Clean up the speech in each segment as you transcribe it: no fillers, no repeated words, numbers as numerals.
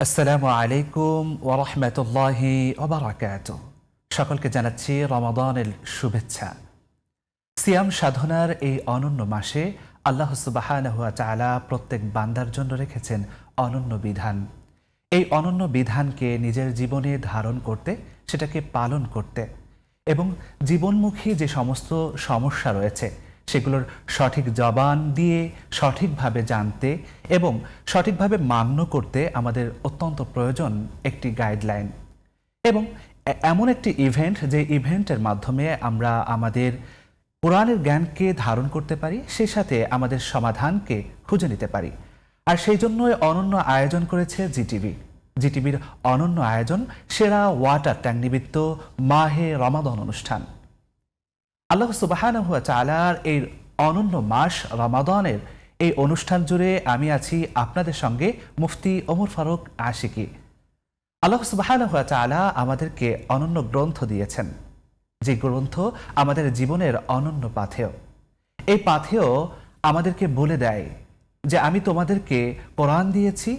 আসসালামু আলাইকুম ওয়া রাহমাতুল্লাহি ওয়া বারাকাতুহু। সকলকে জানাচ্ছি রমাদানের শুভেচ্ছা। সিয়াম সাধনার এই অনন্য মাসে আল্লাহ সুবহানাহু ওয়া তাআলা প্রত্যেক বান্দার জন্য রেখেছেন অনন্য বিধান। এই অনন্য বিধানকে নিজের জীবনে ধারণ করতে, সেটাকে পালন করতে এবং জীবনমুখী যে সমস্ত সমস্যা রয়েছে সেগুলোর সঠিক জবান দিয়ে সঠিকভাবে জানতে এবং সঠিকভাবে মান্য করতে আমাদের অত্যন্ত প্রয়োজন একটি গাইডলাইন এবং এমন একটি ইভেন্ট যে ইভেন্টের মাধ্যমে আমরা আমাদের কোরআনের জ্ঞানকে ধারণ করতে পারি, সেই সাথে আমাদের সমাধানকে খুঁজে নিতে পারি। আর সেই জন্যই অনন্য আয়োজন করেছে জিটিভির অনন্য আয়োজন সেরা ওয়াটার ট্যাঙ্ক নিমিত্ত মাহে রমাদান অনুষ্ঠান। আল্লাহ সুবহানাহু ওয়া তাআলার এই অনন্য মাস রমাদানের এই অনুষ্ঠান জুড়ে আমি আছি আপনাদের সঙ্গে মুফতি ওমর ফারুক আশিকি। আল্লাহ সুবহানাহু ওয়া তাআলা আমাদেরকে অনন্য গ্রন্থ দিয়েছেন, যে গ্রন্থ আমাদের জীবনের অনন্য পাথেয়। এই পাথেয় আমাদেরকে বলে দেয় যে আমি তোমাদেরকে কোরআন দিয়েছি,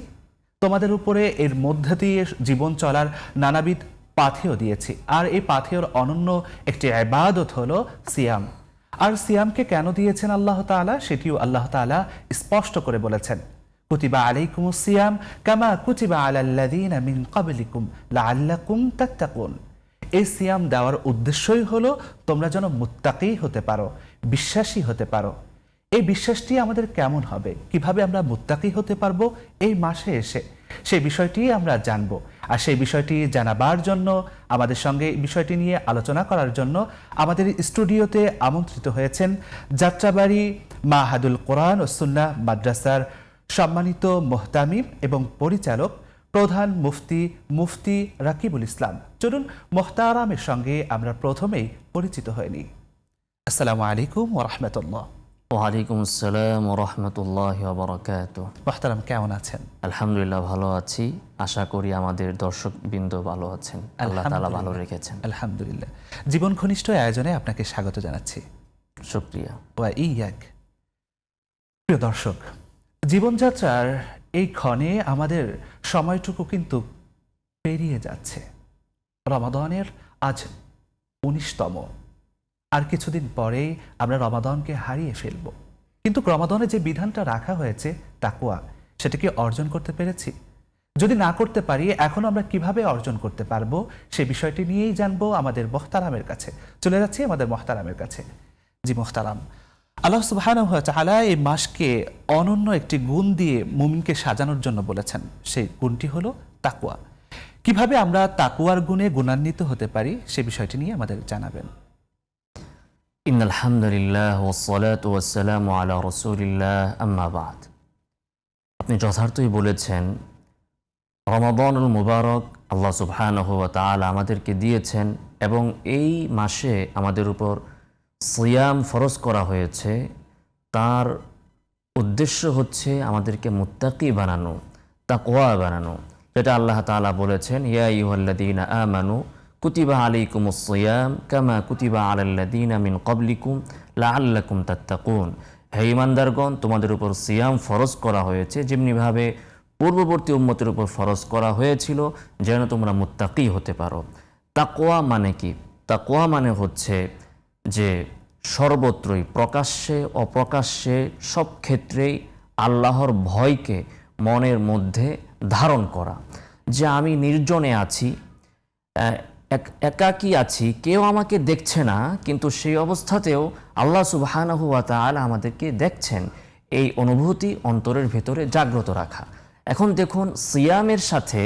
তোমাদের উপরে এর মধ্যে দিয়ে জীবন চলার নানাবিধ পাথেয় দিয়েছি। আর এই পাথেয়র অনন্য একটি ইবাদত হলো সিয়াম। আর সিয়ামকে কেন দিয়েছেন আল্লাহ তাআলা, সেটিও আল্লাহ তাআলা স্পষ্ট করে বলেছেন, কুতিবা আলাইকুমুস সিয়াম কামা কুতিবা আলাল্লাযীনা মিন ক্বাবলিকুম লাআল্লাকুম তাত্তাকুন। এই সিয়াম দেওয়ার উদ্দেশ্যই হলো তোমরা যেন মুত্তাকী হতে পারো, বিশ্বাসী হতে পারো। এই বিশ্বাসটি আমাদের কেমন হবে, কিভাবে আমরা মুত্তাকী হতে পারবো এই মাসে এসে, সেই বিষয়টি আমরা জানবো। আর সেই বিষয়টি জানাবার জন্য আমাদের সঙ্গে বিষয়টি নিয়ে আলোচনা করার জন্য আমাদের স্টুডিওতে আমন্ত্রিত হয়েছেন যাত্রাবাড়ি মাহাদুল কোরআন ও সুন্নাহ মাদ্রাসার সম্মানিত মুহতামিম এবং পরিচালক প্রধান মুফতি রাকিবুল ইসলাম। চলুন মোহতারামের সঙ্গে আমরা প্রথমেই পরিচিত হয়ে নিই। আসসালামু আলাইকুম ওয়া রাহমাতুল্লাহ। ওয়ালাইকুম আসসালাম ওয়া রাহমাতুল্লাহি ওয়া বারাকাতুহু। মোহতারাম কেমন আছেন? আলহামদুলিল্লাহ ভালো আছি, আশা করি আমাদের দর্শকবৃন্দ ভালো আছেন, আল্লাহ তাআলা ভালো রেখেছেন। আলহামদুলিল্লাহ। জীবন ঘনিষ্ঠ আয়োজনে আপনাকে স্বাগত জানাচ্ছি। শুকরিয়া। ওয়া ইয়াক। প্রিয় দর্শক, জীবনযাত্রার এই ক্ষণে আমাদের সময়টুকু কিন্তু পেরিয়ে যাচ্ছে। রমাদানের আজ ১৯তম, আর কিছুদিন পরেই আমরা রমাদানকে হারিয়ে ফেলব। কিন্তু রমাদানে যে বিধানটা রাখা হয়েছে তাকওয়া, সেটা কি অর্জন করতে পেরেছি? যদি না করতে পারি, এখন আমরা কিভাবে অর্জন করতে পারবো সে বিষয়টি নিয়েই জানবো আমাদের মুহতারামের কাছে। চলে যাচ্ছি আমাদের মুহতারামের কাছে। জি মুহতারাম, আল্লাহ সুবহানাহু ওয়া তাআলা এই মাসকে অনন্য একটি গুণ দিয়ে মুমিনকে সাজানোর জন্য বলেছেন, সেই গুণটি হলো তাকওয়া। কিভাবে আমরা তাকওয়ার গুণে গুণান্বিত হতে পারি সে বিষয়টি নিয়ে আমাদের জানাবেন। ইন্নাল হামদুলিল্লাহ ওয়াসসালাতু ওয়াসসালামু আলা রাসূলিল্লাহ, আম্মা বা'দ। আপনি যথার্থই বলেছেন, রমাদানুল মুবারক আল্লাহ সুবহানাহু ওয়া তাআলা আমাদেরকে দিয়েছেন এবং এই মাসে আমাদের উপর সিয়াম ফরজ করা হয়েছে। তার উদ্দেশ্য হচ্ছে আমাদেরকে মুত্তাকি বানানো, তাকওয়া বানানো, যেটা আল্লাহ তাআলা বলেছেন, ইয়া আইয়ুহাল্লাযীনা আমানু কুতিবা আলাইকুমুস সিয়াম কামা কুতিবা আলাল্লাযীনা মিন ক্বাবলিকুম লাআল্লাকুম তাত্তাকুন। হে ঈমানদারগণ, তোমাদের উপর সিয়াম ফরজ করা হয়েছে যেমনিভাবে পূর্ববর্তী উম্মতের উপর ফরজ করা হয়েছিল, যেন তোমরা মুত্তাকি হতে পারো। তাকওয়া মানে কি? তাকওয়া মানে হচ্ছে যে সর্বত্রই, প্রকাশ্যে অপ্রকাশ্যে সব ক্ষেত্রেই আল্লাহর ভয়কে মনের মধ্যে ধারণ করা। যে আমি নির্জনে আছি, একাকী আছি, কেউ আমাকে দেখছে না, কিন্তু সেই অবস্থাতেও আল্লাহ সুবহানাহু ওয়া তাআলা আমাদেরকে দেখছেন। এই অনুভূতি অন্তরের ভেতরে জাগ্রত রাখা। এখন দেখুন, সিয়ামের সাথে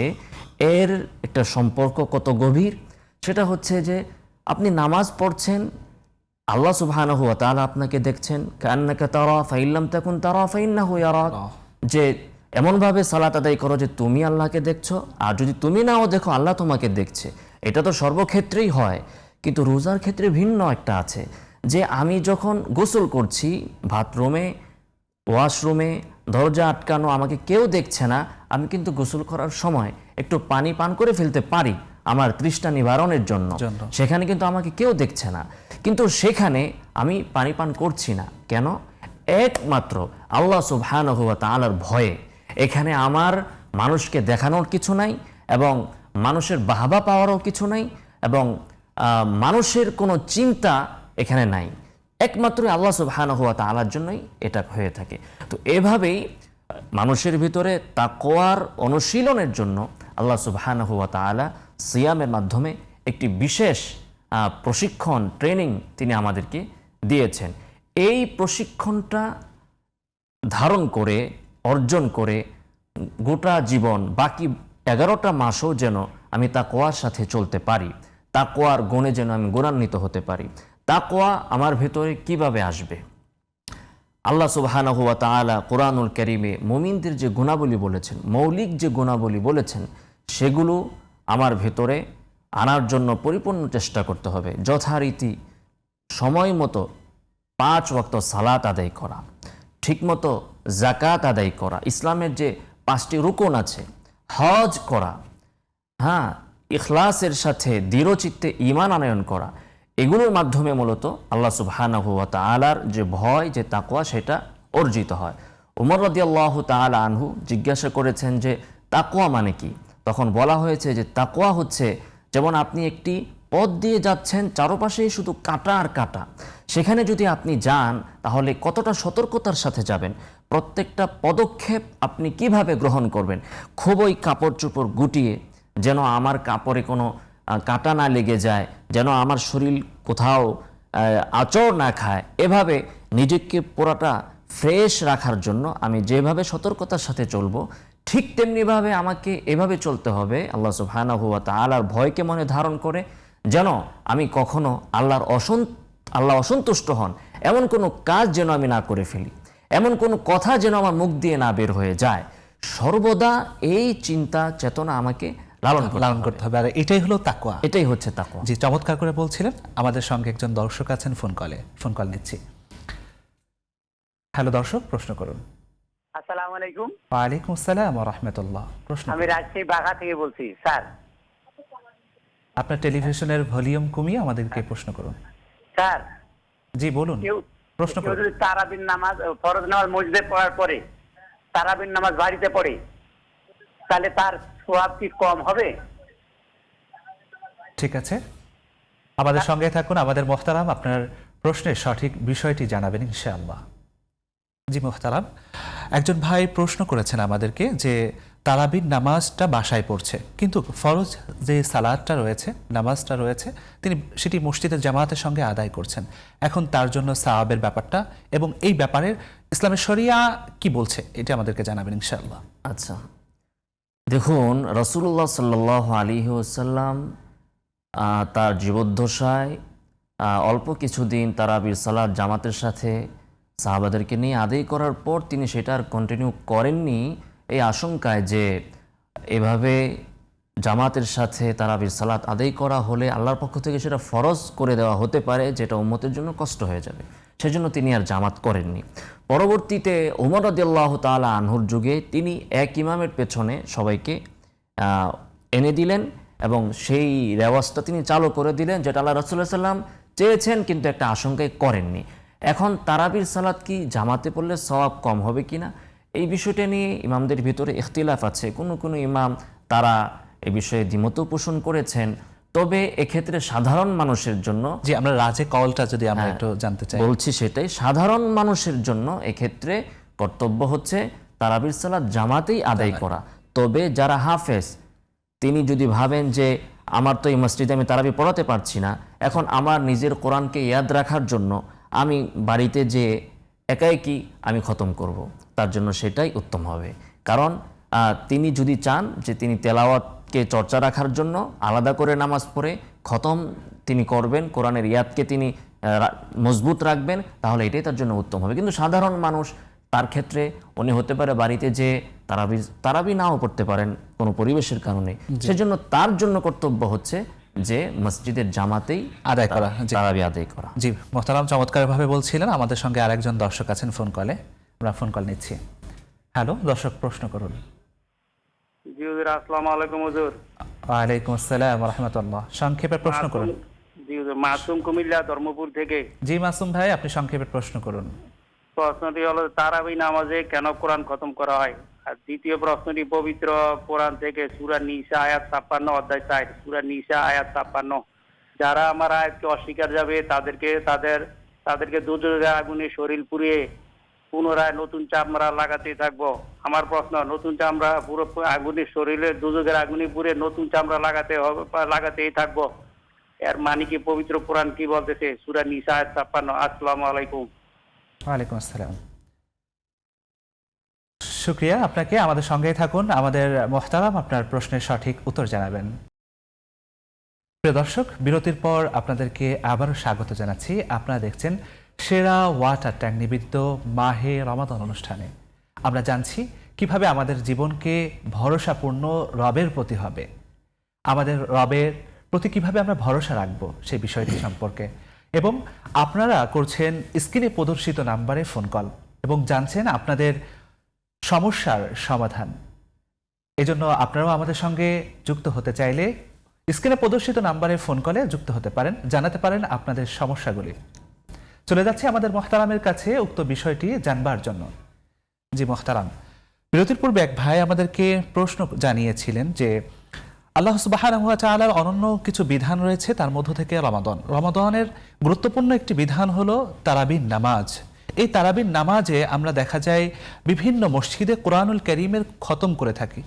এর একটা সম্পর্ক কত গভীর। সেটা হচ্ছে যে আপনি নামাজ পড়ছেন, আল্লাহ সুবহানাহু ওয়া তাআলা আপনাকে দেখছেন। কান্নাকা তারা ফাইল্লাম তাকুন তারা ফাইন্নাহু ইয়ারাক। যে এমনভাবে সালাত আদায় করো যে তুমি আল্লাহকে দেখছো, আর যদি তুমি নাও দেখো আল্লাহ তোমাকে দেখছে। এটা তো সর্বক্ষেত্রেই হয়, কিন্তু রোজার ক্ষেত্রে ভিন্ন একটা আছে। যে আমি যখন গোসল করছি, বাথরুমে, ওয়াশরুমে, দরজা আটকানো, আমাকে কেউ দেখছে না, আমি কিন্তু গোসল করার সময় একটু পানি পান করে ফেলতে পারি আমার তৃষ্ণা নিবারণের জন্য। সেখানে কিন্তু আমাকে কেউ দেখছে না, কিন্তু সেখানে আমি পানি পান করছি না কেন? একমাত্র আল্লাহ সুবহানাহু ওয়া তাআলার ভয়ে। এখানে আমার মানুষকে দেখানোর কিছু নাই এবং মানুষের বাহবা পাওয়ারও কিছু নাই এবং মানুষের কোনো চিন্তা এখানে নাই, একমাত্র আল্লাহ সুবহানাহু ওয়া তাআলার জন্যই এটা হয়ে থাকে। তো এভাবেই মানুষের ভিতরে তাকওয়ার অনুশীলনের জন্য আল্লাহ সুবহানাহু ওয়া তাআলা সিয়ামের মাধ্যমে একটি বিশেষ প্রশিক্ষণ ট্রেনিং তিনি আমাদেরকে দিয়েছেন। এই প্রশিক্ষণটা ধারণ করে অর্জন করে গোটা জীবন বাকি 11টা মাসও যেন আমি তাকওয়ার সাথে চলতে পারি, তাকওয়ার গুণে যেন আমি গুণান্বিত হতে পারি। তাকওয়া আমার ভেতরে কিভাবে আসবে? আল্লাহ সুবহানাহু ওয়া তাআলা কোরআনুল কারীমে মুমিনদের যে গুণাবলী বলেছেন, মৌলিক যে গুণাবলী বলেছেন, সেগুলো আমার ভেতরে আনার জন্য পরিপূর্ণ চেষ্টা করতে হবে। যথারীতি সময় মতো 5 ওয়াক্ত সালাত আদায় করা, ঠিকমতো যাকাত আদায় করা, ইসলামের যে 5টি রুকন আছে, হজ করা, হ্যাঁ, ইখলাসের সাথে দৃঢ়চিত্তে ঈমান আনয়ন করা, এগুলোর মাধ্যমে মূলত আল্লাহ সুবহানাহু ওয়া তাআলার যে ভয়, যে তাকওয়া, সেটা অর্জিত হয়। ওমর রাদিয়াল্লাহু তাআলা আনহু জিজ্ঞাসা করেছেন যে তাকওয়া মানে কি? তখন বলা হয়েছে যে তাকওয়া হচ্ছে যেমন আপনি একটি পথ দিয়ে যাচ্ছেন, চারপাশেই শুধু কাঁটা আর কাঁটা, সেখানে যদি আপনি যান তাহলে কতটা সতর্কতার সাথে যাবেন, প্রত্যেকটা পদক্ষেপ আপনি কিভাবে গ্রহণ করবেন, খুবই কাপড় চোপড় গুটিয়ে, যেন আমার কাপড়ে কোনো কাঁটা না লেগে যায়, যেন আমার শরীর কোথাও আঁচড় না খায়, এভাবে নিজেকে পুরাটা ফ্রেশ রাখার জন্য আমি যেভাবে সতর্কতার সাথে চলবো, ঠিক তেমনিভাবে আমাকে এভাবে চলতে হবে আল্লাহ সুবহানাহু ওয়া তাআলার ভয়কে মনে ধারণ করে, যেন আমি কখনো আল্লাহ অসন্তুষ্ট হন এমন কোনো কাজ যেন আমি না করে ফেলি, এমন কোনো কথা যেন আমার মুখ দিয়ে না বের হয়ে যায়। সর্বদা এই চিন্তা চেতনা আমাকে লালন করতে হবে। আর এটাই হলো তাকওয়া, এটাই হচ্ছে তাকওয়া। জি, চমৎকার করে বলছিলেন। আমাদের সঙ্গে একজন দর্শক আছেন ফোন কল নিচ্ছি। হ্যালো দর্শক, প্রশ্ন করুন। আসসালামু আলাইকুম। ওয়ালাইকুম আসসালাম ওয়া রাহমাতুল্লাহ। প্রশ্ন আমি রাজশাহী বাঘা থেকে বলছি স্যার। আপনার টেলিভিশনের ভলিউম কমিয়ে আমাদেরকে প্রশ্ন করুন। স্যার, জি বলুন, প্রশ্ন কেউ করুন। যদি তারাবির নামাজ, ফরজ নামাজ মসজিদে পড়ার পরে তারাবির নামাজ বাড়িতে পড়ে, তাহলে তার সওয়াব কি কম হবে? ঠিক আছে, আমাদের সঙ্গে থাকুন। আমাদের মোহতারাম আপনার প্রশ্নের সঠিক বিষয়টি জানাবেন ইনশাআল্লাহ। জি মোহতারাম, একজন ভাই প্রশ্ন করেছেন আমাদেরকে যে তারাবির নামাজটা বাসায় পড়ছে, কিন্তু ফরজ যে সালাদটা রয়েছে, নামাজটা রয়েছে, তিনি সেটি মসজিদের জামাতের সঙ্গে আদায় করছেন। এখন তার জন্য সাওয়াবের ব্যাপারটা এবং এই ব্যাপারে ইসলামের শরিয়া কি বলছে, এটা আমাদেরকে জানাবেন ইনশাআল্লাহ। আচ্ছা, দেখুন, রাসূলুল্লাহ সাল্লাল্লাহু আলাইহি ওয়াসাল্লাম তার জীবদ্দশায় অল্প কিছুদিন তারাবির সালাত জামাতের সাথে সাহাবাদেরকে নিয়ে আদায় করার পর তিনি সেটা আর কন্টিনিউ করেননি, এই আশঙ্কায় যে এভাবে জামাতের সাথে তারাবির সালাত আদায় করা হলে আল্লাহর পক্ষ থেকে সেটা ফরজ করে দেওয়া হতে পারে, যেটা উম্মতের জন্য কষ্ট হয়ে যাবে। সেজন্য তিনি আর জামাত করেননি। পরবর্তীতে ওমর রাদিয়াল্লাহু তাআলা আনহুর যুগে তিনি এক ইমামের পেছনে সবাইকে এনে দিলেন এবং সেই রেওয়াজটা তিনি চালু করে দিলেন, যেটা আল্লাহ রাসূল সাল্লাল্লাহু আলাইহি ওয়াসাল্লাম চেয়েছেন কিন্তু একটা আশঙ্কায় করেননি। এখন তারাবির সালাত কি জামাতে পড়লে সওয়াব কম হবে কিনা, এই বিষয়টা নিয়ে ইমামদের ভিতরে ইখতিলাফ আছে। কোনো ইমাম তারা এ বিষয়ে দ্বিমত পোষণ করেছেন। তবে এক্ষেত্রে সাধারণ মানুষের জন্য, জি, আমরা রাজে কলটা যদি আমরা একটু জানতে চাই। বলছি সেটাই, সাধারণ মানুষের জন্য এক্ষেত্রে কর্তব্য হচ্ছে তারাবির সালাত জামাতেই আদায় করা। তবে যারা হাফেজ, তিনি যদি ভাবেন যে আমার তো এই মসজিদে আমি তারাবি পড়াতে পারছি না, এখন আমার নিজের কোরআনকে ইয়াদ রাখার জন্য আমি বাড়িতে যে একাই কি আমি খতম করব, তার জন্য সেটাই উত্তম হবে। কারণ তিনি যদি চান যে তিনি তেলাওয়াতকে চর্চা রাখার জন্য আলাদা করে নামাজ পড়ে খতম তিনি করবেন, কোরআনের ইয়াদকে তিনি মজবুত রাখবেন, তাহলে এটাই তার জন্য উত্তম হবে। কিন্তু সাধারণ মানুষ, তার ক্ষেত্রে উনি হতে পারে বাড়িতে যে তারাবি নাও পড়তে পারেন কোনো পরিবেশের কারণে, সেজন্য তার জন্য কর্তব্য হচ্ছে যে মসজিদের জামাতেই আদায় করা, তারাবি আদায় করা। জি মোহতারাম, চমৎকারভাবে বলছিলেন। আমাদের সঙ্গে আরেকজন দর্শক আছেন ফোন কলে, আমরা ফোন কল নিচ্ছি। হ্যালো দর্শক, প্রশ্ন করুন। জি হুজুর, আসসালামু আলাইকুম হুজুর। ওয়ালাইকুম আসসালাম ওয়া রাহমাতুল্লাহ। সংক্ষেপে প্রশ্ন করুন। জি হুজুর, মাসুম কুমিল্লা ধর্মপুর থেকে। জি মাসুম ভাই, আপনি সংক্ষেপে প্রশ্ন করুন। প্রশ্নটি হলো তারাবি নামাজে কেন কোরআন খতম করা হয়? আর দ্বিতীয় প্রশ্নটি পবিত্র কোরআন থেকে সূরা নিসা আয়াত 56 অধ্যায় 4, সূরা নিসা আয়াত 56। যারা আমার আয়াতকে অস্বীকার যাবে তাদেরকে দুজকের আগুনে শরীর পুড়িয়ে পুনরায় নতুন চামড়া লাগাতে থাকবো। আমার প্রশ্ন, নতুন চামড়া পুরো আগুনের শরীরে দুজকের আগুনে পুড়ে নতুন চামড়া লাগাতেই থাকবো, এর মানে কি? পবিত্র কোরআন কি বলতেছে? সূরা নিসা আয়াত 56। আসসালামু আলাইকুম। ওয়ালাইকুম আসসালাম। শুক্রিয়া আপনাকে, আমাদের সঙ্গেই থাকুন, আমাদের মোহতারাম আপনার প্রশ্নের সঠিক উত্তর জানাবেন। প্রিয় দর্শক, বিরতির পর আপনাদেরকে আবারও স্বাগত জানাচ্ছি। আপনারা দেখছেন সেরা ওয়াটার ট্যাঙ্ক নিবেদিত মাহে রমাদান অনুষ্ঠানে। আমরা জানছি কিভাবে আমাদের জীবনকে ভরসাপূর্ণ রবের প্রতি হবে, আমাদের রবের প্রতি কিভাবে আমরা ভরসা রাখবো সেই বিষয়টি সম্পর্কে, এবং আপনারা করছেন স্ক্রিনে প্রদর্শিত নাম্বারে ফোন কল এবং জানছেন আপনাদের সমস্যার সমাধান। এজন্য আপনারাও আমাদের সঙ্গে যুক্ত হতে চাইলে স্ক্রিনে প্রদর্শিত নাম্বারে ফোন কলে যুক্ত হতে পারেন, জানাতে পারেন আপনাদের সমস্যাগুলি। চলে যাচ্ছে আমাদের মোহতারামের কাছে উক্ত বিষয়টি জানবার জন্য। জি মোহতারাম, বিরতির পূর্বে এক ভাই আমাদেরকে প্রশ্ন জানিয়েছিলেন যে আল্লাহ সুবহানাহু ওয়া তাআলার অনন্য কিছু বিধান রয়েছে, তার মধ্য থেকে রমাদানের গুরুত্বপূর্ণ একটি বিধান হলো তারাবির নামাজ। এই তারাবির নামাজে আমরা দেখা যায় বিভিন্ন মসজিদে কোরআনুল কারীমের খতম করে থাকি।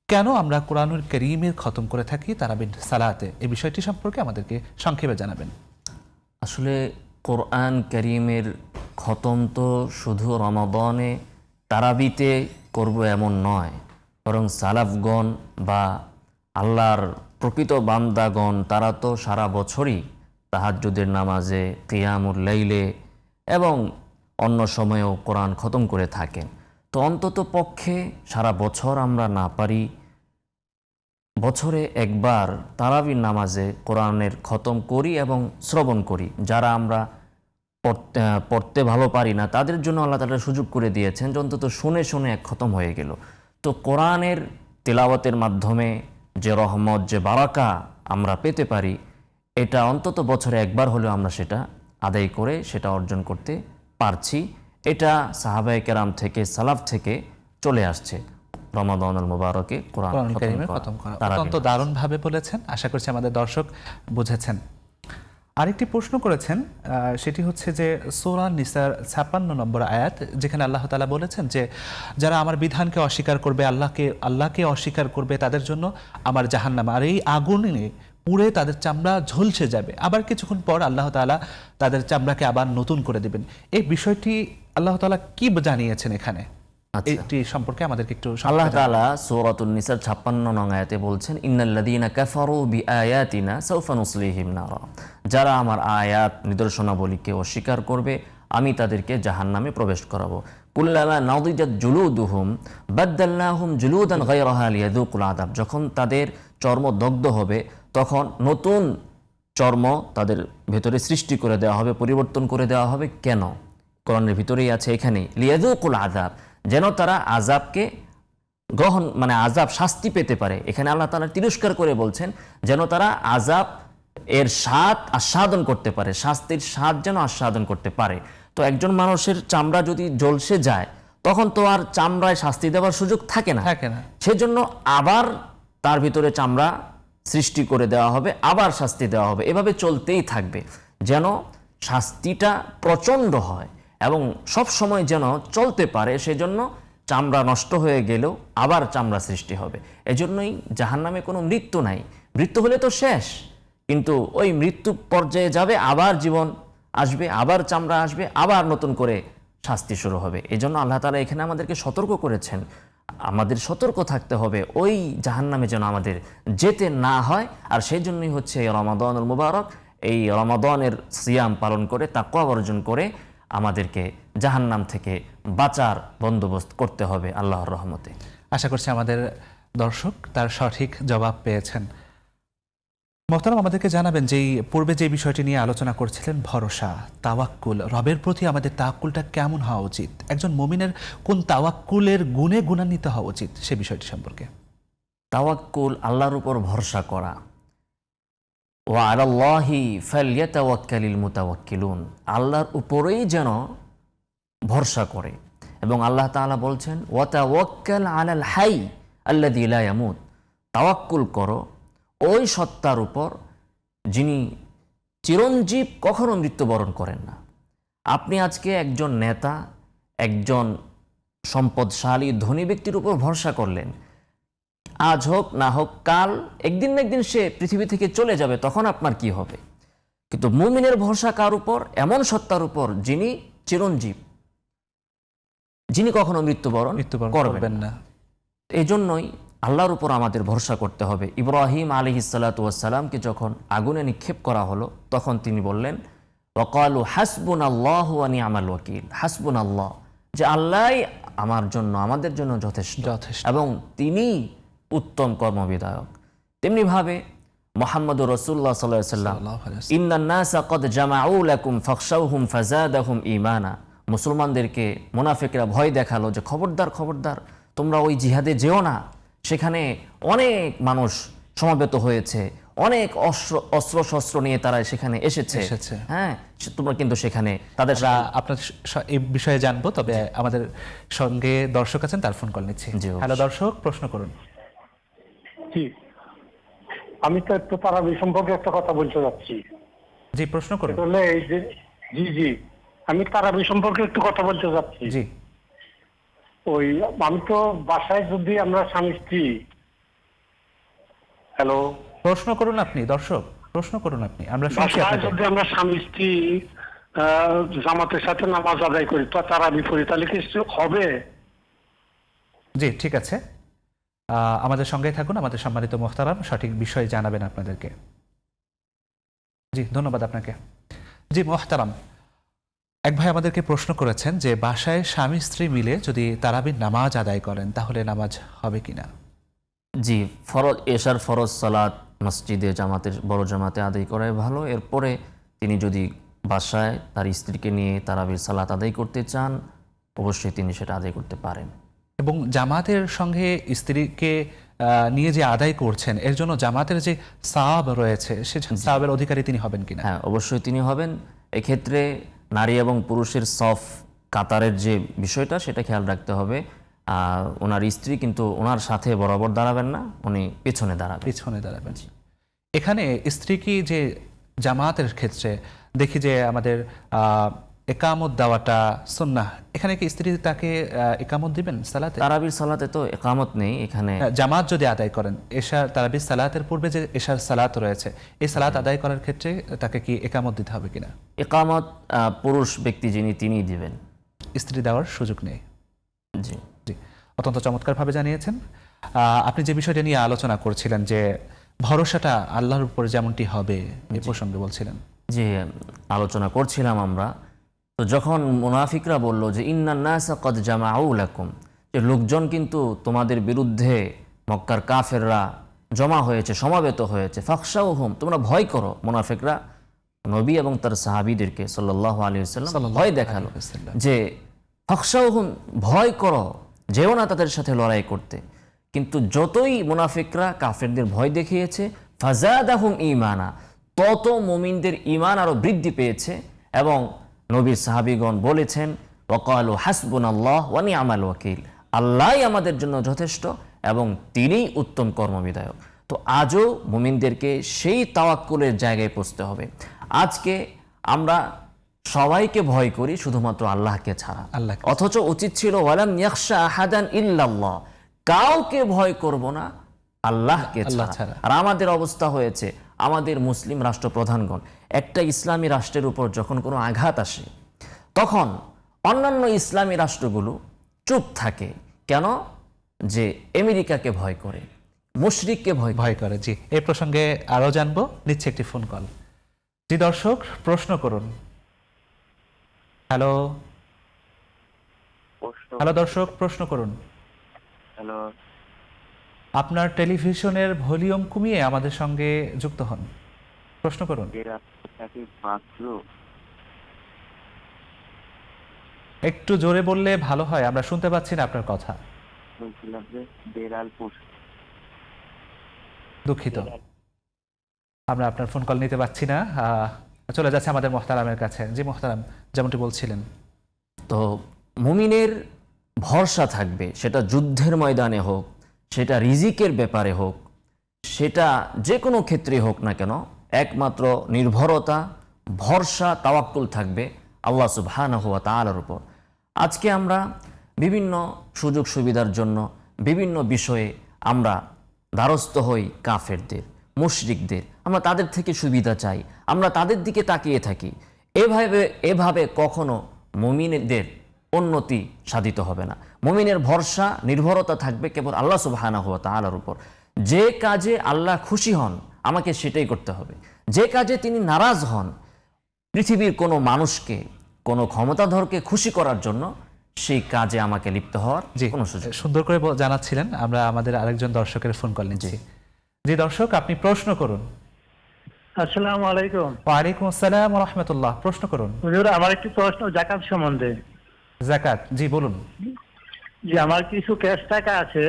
কেন আমরা কোরআনুল কারীমের খতম করে থাকি তারাবির সালাতে, এই বিষয়টি সম্পর্কে আমাদেরকে সংক্ষেপে জানাবেন। আসলে কোরআন কারীমের খতম তো শুধু রমাদানে তারাবিতে করব এমন নয়, বরং সালাফগণ বা আল্লাহর প্রকৃত বান্দাগণ তারা তো সারা বছরই তাহাজ্জুদের নামাজে, কিয়ামুল লাইলে এবং অন্য সময়েও কোরআন খতম করে থাকেন। তো অন্তত পক্ষে সারা বছর আমরা না পারি, বছরে একবার তারাবির নামাজে কোরআনের খতম করি এবং শ্রবণ করি। যারা আমরা পড়তে ভালো পারি না তাদের জন্য আল্লাহ তাআলা সুযোগ করে দিয়েছেন যে অন্তত শুনে শুনে এক খতম হয়ে গেল। তো কোরআনের তেলাওয়াতের মাধ্যমে যে রহমত, যে বারাকা আমরা পেতে পারি, এটা অন্তত বছরে একবার হলেও আমরা সেটা আদায় করে সেটা অর্জন করতে পারছি। এটা সাহাবায়ে কেরাম থেকে, সালাফ থেকে চলে আসছে। রমাদানুল মুবারকে কোরআন কারীমের খতম করা অত্যন্ত দারুণভাবে বলেছেন, আশা করছি আমাদের দর্শক বুঝেছেন। আরেকটি প্রশ্ন করেছেন, সেটি হচ্ছে যে সূরা নিসার 56 নম্বর আয়াত, যেখানে আল্লাহ তাআলা বলেছেন যে যারা আমার বিধানকে অস্বীকার করবে, আল্লাহকে অস্বীকার করবে, তাদের জন্য আমার জাহান্নাম, আর এই আগুনে পুড়ে তাদের চামড়া ঝলসে যাবে। আবার কিছুক্ষণ পর আল্লাহ তাআলা তাদের চামড়াকে আবার নতুন করে দেবেন। এই বিষয়টি আল্লাহ তাআলা কি জানিয়েছেন এখানে, এটি সম্পর্কে আমাদেরকে একটু আল্লাহ তাআলা সূরাতুন নিসার 56 নং আয়াতে বলছেন, ইন্নাল্লাযীনা কাফারু বিআয়াতিনা সাউফা নুসলিহিম নারা। যারা আমার আয়াত নিদর্শনাবলীকে অস্বীকার করবে আমি তাদেরকে জাহান্নামে প্রবেশ করাবো। কুল্লামা নাদিজাত জুলুদুহুম বাদদালনাহুম জুলুদান গায়রাহা লিয়াযুকুল আযাব। যখন তাদের চর্ম দগ্ধ হবে তখন নতুন চর্ম তাদের ভেতরে সৃষ্টি করে দেওয়া হবে, পরিবর্তন করে দেওয়া হবে। কেন? কোরআনের ভিতরেই আছে এখানেই, লিয়াযুকুল আযাব, যেন তারা আযাবকে গ্রহণ, মানে আযাব শাস্তি পেতে পারে। এখানে আল্লাহ তাআলা তিরস্কার করে বলছেন যেন তারা আযাব এর স্বাদ আস্বাদন করতে পারে, শাস্তির স্বাদ যেন আস্বাদন করতে পারে। তো একজন মানুষের চামড়া যদি ঝলসে যায় তখন তো আর চামড়ায় শাস্তি দেওয়ার সুযোগ থাকে না। সেজন্য আবার তার ভিতরে চামড়া সৃষ্টি করে দেওয়া হবে, আবার শাস্তি দেওয়া হবে, এভাবে চলতেই থাকবে যেন শাস্তিটা প্রচণ্ড হয় এবং সব সময় যেন চলতে পারে। সেজন্য চামড়া নষ্ট হয়ে গেলেও আবার চামড়া সৃষ্টি হবে। এজন্যই জাহান্নামে কোনো মৃত্যু নাই। মৃত্যু হলে তো শেষ, কিন্তু ওই মৃত্যু পর্যায়ে যাবে, আবার জীবন আসবে, আবার চামড়া আসবে, আবার নতুন করে শাস্তি শুরু হবে। এজন্য আল্লাহ তাআলা এখানে আমাদেরকে সতর্ক করেছেন, আমাদের সতর্ক থাকতে হবে ওই জাহান্নামে যেন আমাদের যেতে না হয়। আর সেই জন্যই হচ্ছে এই রমাদানুল মুবারক, এই রমাদানের সিয়াম পালন করে, তাকওয়া অর্জন করে আমাদেরকে জাহান্নাম থেকে বাঁচার বন্দোবস্ত করতে হবে আল্লাহর রহমতে। আশা করছি আমাদের দর্শক তার সঠিক জবাব পেয়েছেন। মোহতারাম, আমাদেরকে জানাবেন যে পূর্বে যে বিষয়টি নিয়ে আলোচনা করছিলেন, ভরসা, তাওয়াক্কুল, রবের প্রতি আমাদের তাওয়াক্কুলটা কেমন হওয়া উচিত, একজন মুমিনের কোন তাওয়াক্কুলের গুণে গুণান্বিত হওয়া উচিত সে বিষয়টি সম্পর্কে। তাওয়াক্কুল আল্লাহর উপর ভরসা করা। ওয়া আলাল্লাহি ফালইয়াতাওয়াক্কালিল মুতাওয়াক্কিলুন, আল্লাহর উপরেই যেন ভরসা করে এবং আল্লাহ তাআলা বলছেন ওয়াতাওয়াক্কাল আলাল হাই আল্লাযী লা ইয়ামুত, তাওয়াক্কুল করো ওই সত্তার উপর যিনি চিরঞ্জীব, কখনো মৃত্যুবরণ করেন না। আপনি আজকে একজন নেতা, একজন সম্পদশালী ধনী ব্যক্তির উপর ভরসা করলেন, আজ হোক না হোক কাল একদিন না একদিন সে পৃথিবী থেকে চলে যাবে, তখন আপনার কি হবে? কিন্তু মুমিনের ভরসা কার উপর? এমন সত্তার উপর যিনি চিরঞ্জীব, যিনি কখনো মৃত্যুবরণ করবেন না। এই জন্যই আল্লাহর উপর আমাদের ভরসা করতে হবে। ইব্রাহিম আলাইহিসসালাতু ওয়াসসালামকে যখন আগুনে নিক্ষেপ করা হলো, তখন তিনি বললেন ওয়াকালু হাসবুনাল্লাহু ওয়া নি'মাল ওয়াকিল, হাসবুনাল্লাহ, যে আল্লাহই আমার জন্য, আমাদের জন্য যথেষ্ট এবং তিনি উত্তম কর্মবিধায়ক। তেমনিভাবে মুহাম্মদুর রাসূলুল্লাহ সাল্লাল্লাহু আলাইহি ওয়াসাল্লাম ইন্নান নাসা ক্বাদ জামাউ লাকুম ফাখশাউহুম ফাযাদাহুম ঈমানা, মুসলমানদেরকে মুনাফিকরা ভয় দেখালো যে খবরদার খবরদার তোমরা ওই জিহাদে যেও না, সেখানে অনেক মানুষ সমবেত হয়েছে, অনেক অস্ত্র শস্ত্র নিয়ে তারা সেখানে এসেছে। হ্যাঁ, তোমরা কিন্তু সেখানে তাদের আপনার এই বিষয়ে জানবো, তবে আমাদের সঙ্গে দর্শক আছেন, তার ফোন কল নিচ্ছি। হ্যালো দর্শক, প্রশ্ন করুন। জি, আমি তো একটু তারাবি সম্পর্কে একটা কথা বলতে যাচ্ছি। জি, প্রশ্ন করুন। এই যে জি, আমি তারাবি সম্পর্কে একটু কথা বলতে যাচ্ছি। জি, ওই আমি তো বাসায় যদি আমরা স্বামী স্ত্রী, হ্যালো, প্রশ্ন করুন আপনি। দর্শক, প্রশ্ন করুন আপনি, আমরা শুনছি বাসায় আপনাকে। যদি আমরা স্বামী স্ত্রী জামাতের সাথে নামাজ আদায় করি, তো তারাবি পড়ি, তাহলে কি হবে? জি, ঠিক আছে, আমাদের সঙ্গেই থাকুন। আমাদের সম্মানিত মোহতারাম সঠিক বিষয় জানাবেন আপনাদেরকে। জি, ধন্যবাদ আপনাকে। জি মোহতারাম, এক ভাই আমাদেরকে প্রশ্ন করেছেন যে বাসায় স্বামী স্ত্রী মিলে যদি তারাবির নামাজ আদায় করেন, তাহলে নামাজ হবে কিনা? জি, ফরজ এশার ফরজ সালাত মসজিদে জামাতের বড় জামাতে আদায় করাই ভালো। এরপরে তিনি যদি বাসায় তার স্ত্রীকে নিয়ে তারাবির সালাত আদায় করতে চান, অবশ্যই তিনি সেটা আদায় করতে পারেন। এবং জামাতের সঙ্গে স্ত্রীকে নিয়ে যে আদায় করছেন, এর জন্য জামাতের যে সাওয়াব রয়েছে, সে সাওয়াবের অধিকারী তিনি হবেন কিনা? হ্যাঁ, অবশ্যই তিনি হবেন। এক্ষেত্রে নারী এবং পুরুষের সফ কাতারের যে বিষয়টা, সেটা খেয়াল রাখতে হবে। ওনার স্ত্রী কিন্তু ওনার সাথে বরাবর দাঁড়াবেন না, উনি পেছনে দাঁড়াবেন। এখানে স্ত্রী কি যে জামাতের ক্ষেত্রে দেখি যে আমাদের একামত দেওয়াটা সুন্নাহ, এখানে কি স্ত্রী তাকে একামত দিবেন সালাতে? তারাবির সালাতে তো একামত নেই এখানে। জামাত যদি আদায় করেন, এশার তারাবির সালাতের পূর্বে যে এশার সালাত রয়েছে, এই সালাত আদায় করার ক্ষেত্রে তাকে কি একামত দিতে হবে কিনা? একামত পুরুষ ব্যক্তি যিনি, তিনি দিবেন, স্ত্রী দেওয়ার সুযোগ নেই। জি জি, অত্যন্ত চমৎকারভাবে জানিয়েছেন। আপনি যে বিষয়টা নিয়ে আলোচনা করছিলেন যে ভরসাটা আল্লাহর উপর যেমনটি হবে, এই প্রসঙ্গে বলছিলেন। জি, আলোচনা করছিলাম আমরা। তো যখন মুনাফিকরা বলল যে ইন্নান নাসা ক্বাদ জামাউ লাকুম, যে লোকজন কিন্তু তোমাদের বিরুদ্ধে, মক্কার কাফেররা জমা হয়েছে, সমাবেত হয়েছে, ফাখশাউহুম, তোমরা ভয় করো। মুনাফিকরা নবী এবং তার সাহাবীদেরকে সাল্লাল্লাহু আলাইহি ওয়াসাল্লাম ভয় দেখালো যে ফাখশাউহুম, ভয় করো, যেও না তাদের সাথে লড়াই করতে। কিন্তু যতই মুনাফিকরা কাফেরদের ভয় দেখিয়েছে, ফাজাদাহুম ঈমানা, তত মুমিনদের ঈমান আরো বৃদ্ধি পেয়েছে। এবং নবীর সাহাবীগণ বলেছেন ওয়াকালু হাসবুনাল্লাহ ওয়া নি'মাল ওয়াকিল, আল্লাহই আমাদের জন্য যথেষ্ট এবং তিনিই উত্তম কর্মবিধায়ক। তো আজও মুমিনদেরকে সেই তাওয়াক্কুলের জায়গায় পৌঁছতে হবে। আজকে আমরা সবাইকে ভয় করি শুধুমাত্র আল্লাহকে ছাড়া, অথচ উচিত ছিল ওয়ালাম ইয়াখশা আহাদান ইল্লাল্লাহ, কাউকে ভয় করব না আল্লাহকে ছাড়া। আর আমাদের অবস্থা হয়েছে, আমাদের মুসলিম রাষ্ট্রপ্রধানগণ একটা ইসলামী রাষ্ট্রের উপর যখন কোনো আঘাত আসে, তখন অন্যান্য ইসলামী রাষ্ট্রগুলো চুপ থাকে। কেন? যে আমেরিকাকে ভয় করে, মুশরিককে ভয় করে। জি, এই প্রসঙ্গে আরো জানবো, নিচ্ছে একটি ফোন কল। জি দর্শক, প্রশ্ন করুন। হ্যালো দর্শক, প্রশ্ন করুন। হ্যালো, আপনার টেলিভিশনের ভলিউম কমিয়ে আমাদের সঙ্গে যুক্ত হন, প্রশ্ন করুন। একটু জোরে বললে ভালো হয়, আমরা শুনতে পাচ্ছি না আপনার কথা। দুঃখিত, আমরা আপনার ফোন কল নিতে পারছি না। চলে যাচ্ছে আমাদের মোহতারামের কাছে। জি মোহতারাম, যেমনটি বলছিলেন। তো মুমিনের ভরসা থাকবে, সেটা যুদ্ধের ময়দানে হোক, সেটা রিজিকের ব্যাপারে হোক, সেটা যে কোনো ক্ষেত্রে হোক না কেন, একমাত্র নির্ভরতা, ভরসা, তাওয়াক্কুল থাকবে আল্লাহ সুবহানাহু ওয়া তাআলার উপর। আজকে আমরা বিভিন্ন সুযোগ সুবিধার জন্য বিভিন্ন বিষয়ে আমরা দ্বারস্থ হই কাফেরদের, মুশরিকদের, আমরা তাদের থেকে সুবিধা চাই, আমরা তাদের দিকে তাকিয়ে থাকি। এভাবে কখনো মুমিনদের উন্নতি সাধিত হবে না। মুমিনের ভরসা, নির্ভরতা থাকবে কেবল আল্লাহ সুবহানাহু ওয়া তাআলার উপর। যে কাজে আল্লাহ খুশি হন আমাকে সেটাই করতে হবে, যে কাজে তিনি নারাজ হন পৃথিবীর কোনো মানুষকে, কোনো ক্ষমতাধরকে খুশি করার জন্য সেই কাজে আমাকে লিপ্ত হওয়ার জি, কোনো সুযোগ। সুন্দর করে জানাচ্ছিলেন। আমরা আমাদের আরেকজন দর্শকের ফোন কল নিচ্ছি। জি দর্শক, আপনি প্রশ্ন করুন। আসসালামু আলাইকুম। ওয়ালাইকুম আসসালাম ওয়া রাহমাতুল্লাহ, প্রশ্ন করুন। হুজুর, আমার একটি প্রশ্ন জাকাত সম্বন্ধে। যাকাত, জি বলুন। যে আমার কিছু ক্যাশ টাকা আছে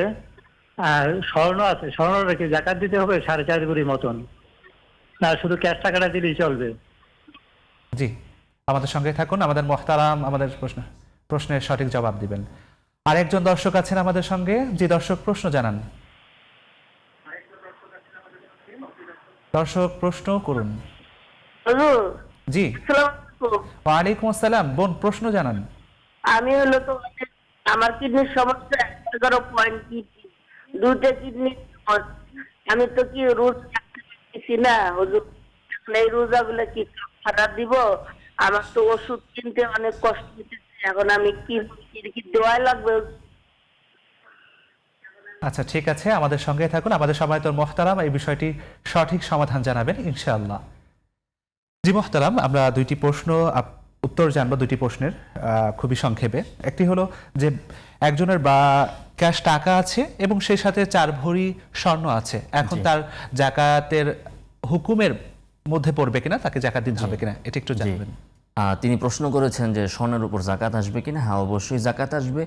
আর স্বর্ণ আছে, স্বর্ণ রেখে জাকাত দিতে হবে 4.5 ভরি মতন, না শুধু ক্যাশ টাকাটা দিলেই চলবে? জি, আমাদের সঙ্গে থাকুন। আমাদের মোহতারাম আমাদের প্রশ্নের সঠিক জবাব দিবেন। আরেকজন দর্শক আছেন আমাদের সঙ্গে। জি দর্শক, প্রশ্ন জানান। দর্শক প্রশ্ন করুন। হুজুর, জি, আসসালামু আলাইকুম। ওয়ালাইকুম আসসালাম। বোন, প্রশ্ন জানান। আমি হলো তো আমার কিডনির সমস্যা, 11 পয়েন্ট কিডনি, 2টা কিডনি। আমি তো কি রোজ রাখতে পারতেছি না হুজুর, এখন এই রোজাগুলো কি খারাপ দিব? আমার তো ওষুধ কিনতে অনেক কষ্ট হচ্ছে, এখন আমি কি দেওয়াই লাগবে? আচ্ছা ঠিক আছে, আমাদের সঙ্গে থাকুন। আমাদের সবাই তোর মোহতারাম এই বিষয়টি সঠিক সমাধান জানাবেন ইনশাআল্লাহ। জি মোহতারাম, আমরা দুইটি প্রশ্ন উত্তর জানবো, দুইটি প্রশ্নের খুবই সংক্ষেপে। একটি হলো যে একজনের বা ক্যাশ টাকা আছে এবং সেই সাথে 4 ভরি স্বর্ণ আছে, এখন তার জাকাতের হুকুমের মধ্যে পড়বে কিনা, তাকে জাকাত দিতে হবে কিনা, এটা একটু জানাবেন। তিনি প্রশ্ন করেছেন যে স্বর্ণের উপর জাকাত আসবে কিনা। হ্যাঁ, অবশ্যই জাকাত আসবে।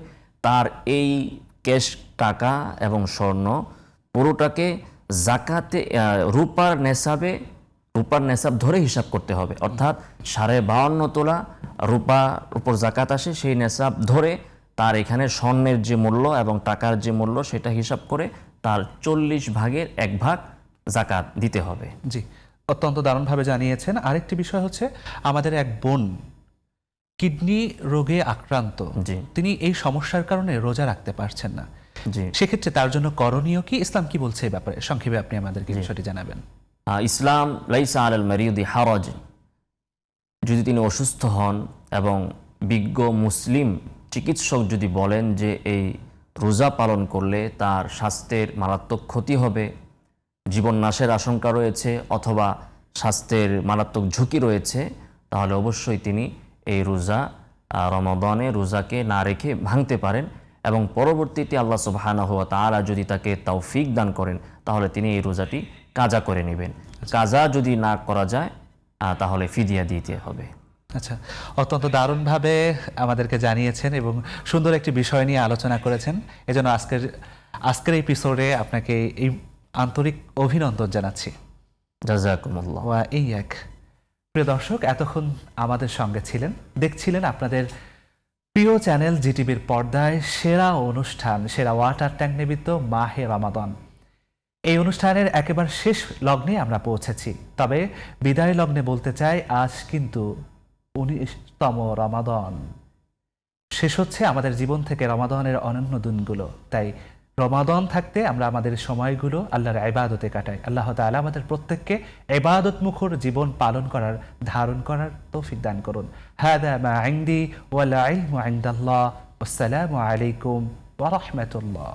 তার এই ক্যাশ টাকা এবং স্বর্ণ পুরোটাকে জাকাতে রূপার নেসাব ধরে হিসাব করতে হবে। অর্থাৎ 52.5 তোলা রূপার উপর জাকাত আসে, সেই নেসাব ধরে তার এখানে স্বর্ণের যে মূল্য এবং টাকার যে মূল্য সেটা হিসাব করে তার 40 ভাগের 1 ভাগ জাকাত দিতে হবে। জি, অত্যন্ত দারুণভাবে জানিয়েছেন। আরেকটি বিষয় হচ্ছে, আমাদের এক বোন কিডনি রোগে আক্রান্ত, জি। তিনি এই সমস্যার কারণে রোজা রাখতে পারছেন না। জি, সেক্ষেত্রে তার জন্য করণীয় কি, ইসলাম কি বলছে এই ব্যাপারে সংক্ষেপে আপনি আমাদেরকে বিষয়টি জানাবেন। ইসলাম লাইসা আলাল মারিয়দি হারাজ, যদি তিনি অসুস্থ হন এবং বিজ্ঞ মুসলিম চিকিৎসক যদি বলেন যে এই রোজা পালন করলে তার স্বাস্থ্যের মারাত্মক ক্ষতি হবে, জীবন নাশের আশঙ্কা রয়েছে অথবা স্বাস্থ্যের মারাত্মক ঝুঁকি রয়েছে, তাহলে অবশ্যই তিনি এই রমাদানে রোজাকে না রেখে ভাঙতে পারেন এবং পরবর্তীতে আল্লাহ সুবহানাহু ওয়া তাআলা যদি তাকে তৌফিক দান করেন তাহলে তিনি এই রোজাটি কাজা করে নেবেন। কাজা যদি না করা যায় তাহলে ফিদিয়া দিতে হবে। আচ্ছা, অত্যন্ত দারুণভাবে আমাদেরকে জানিয়েছেন এবং সুন্দর একটি বিষয় নিয়ে আলোচনা করেছেন। এজন্য আজকের এপিসোডে আপনাকে এই আন্তরিক অভিনন্দন জানাচ্ছি। জাযাকুমুল্লাহ। ওয়া ইয়াক। প্রিয় দর্শক, এতক্ষণ আমাদের সঙ্গে ছিলেন, দেখছিলেন আপনাদের প্রিয় চ্যানেল জিটিভির পর্দায় সেরা অনুষ্ঠান, সেরা ওয়াটার ট্যাঙ্ক নিমিত্ত মাহে রমাদান। এই অনুষ্ঠানের একেবারে শেষ লগ্নে আমরা পৌঁছেছি, তবে বিদায় লগ্নে বলতে চাই আজ কিন্তু 19তম রমাদান। শেষ হচ্ছে আমাদের জীবন থেকে রমাদানের অনন্য দিনগুলো। তাই রমাদান থাকতে আমরা আমাদের সময়গুলো আল্লাহর ইবাদতে কাটাই। আল্লাহ তাআলা আমাদের প্রত্যেককে ইবাদত মুখর জীবন পালন করার, ধারণ করার তৌফিক দান করুন। হাদা মা ইনদি ওয়াল ইলমু ইনদাল্লাহ। আসসালামু আলাইকুম ওয়া রাহমাতুল্লাহ।